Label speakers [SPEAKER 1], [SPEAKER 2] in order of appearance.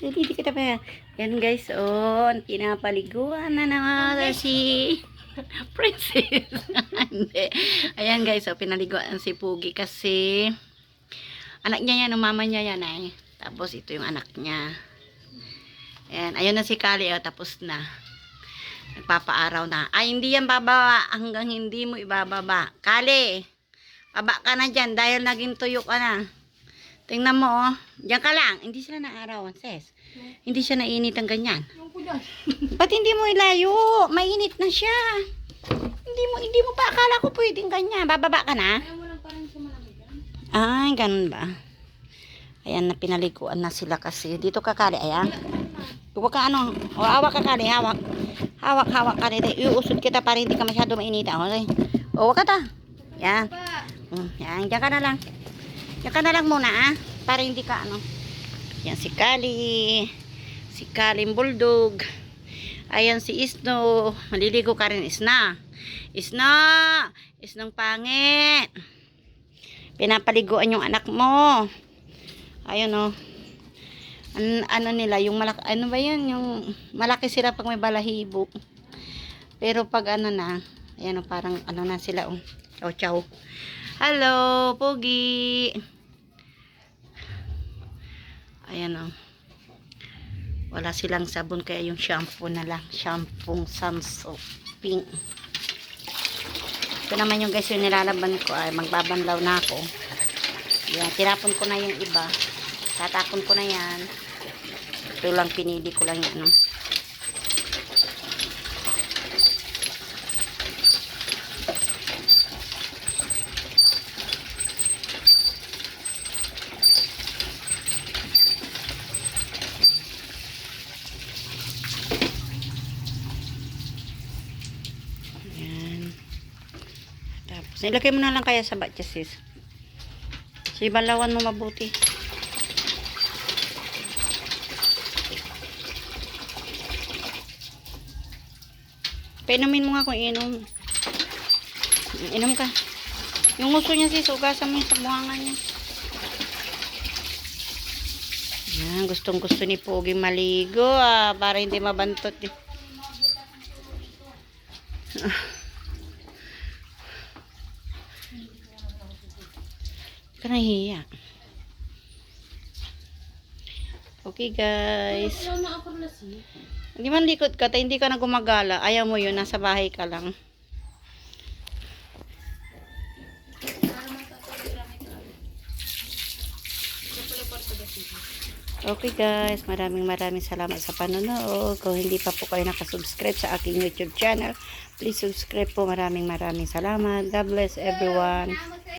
[SPEAKER 1] Hindi kita pa. Yan guys, pinapaliguan na naman si Princess. Hindi. Ayan guys, pinaliguan si Pugi kasi anak niya yan, mama niya yan ay. Tapos ito yung anak niya. Ayan, ayun na si Kali, tapos na. Nagpapaaraw na. Ay, hindi yan bababa hanggang hindi mo ibababa. Kali, baba ka na dyan dahil naging tuyo ka na. Tingnan mo, Diyan ka lang. Hindi sila naarawan, sis. Hindi siya nainit ang ganyan. Ba't hindi mo ilayo? Mainit na siya. Hindi mo pa akala ko pwedeng ganyan. Bababa ka na? Ay, ganun ba? Ayan, na pinaliguan na sila kasi. Dito ka, Kali, ayan. Huwag ka hawak ka, Kali, hawak. Hawak, Kali. Iusod kita para hindi ka masyado mainita. Okay? Huwag ka ta. Yan. Yan, diyan ka na lang. Diyan ka na lang muna, para hindi ka, Yan si Kali. Si Kaling Bulldog. Ayan si Isno. Maliligo ka rin, Isna. Isnong pangit. Pinapaliguan yung anak mo. Ayun, ano nila, yung malaki, ano ba yan? Yung malaki sila pag may balahibo. Pero pag na, ayan parang na sila, Chow. Hello, Pogi. Ayan, wala silang sabon kaya yung shampoo na lang. Shampoo Samso Pink. Ito naman yung guys yung nilalaban ko. Ay, magbabanlaw na ako. Yan, tinapon ko na yung iba. Tatapon ko na yan. Ito lang, pinili ko lang yan. Tapos, ilagay mo na lang kaya sa batya, sis. Sibalawan mo mabuti. Painumin mo nga kung inom. Inom ka. Yung uso niya, sis, ugasan mo yung sa buhangan niya. Yan, gustong gusto ni Pogi maligo, para hindi mabantot. Kanahiya. Okay guys. Hindi man likod ka, hindi ka na gumagala. Ayaw mo yun, nasa bahay ka lang. Okay guys, maraming salamat sa panonood. Kung hindi pa po kayo nakasubscribe sa aking YouTube channel, please subscribe po. Maraming salamat. God bless everyone.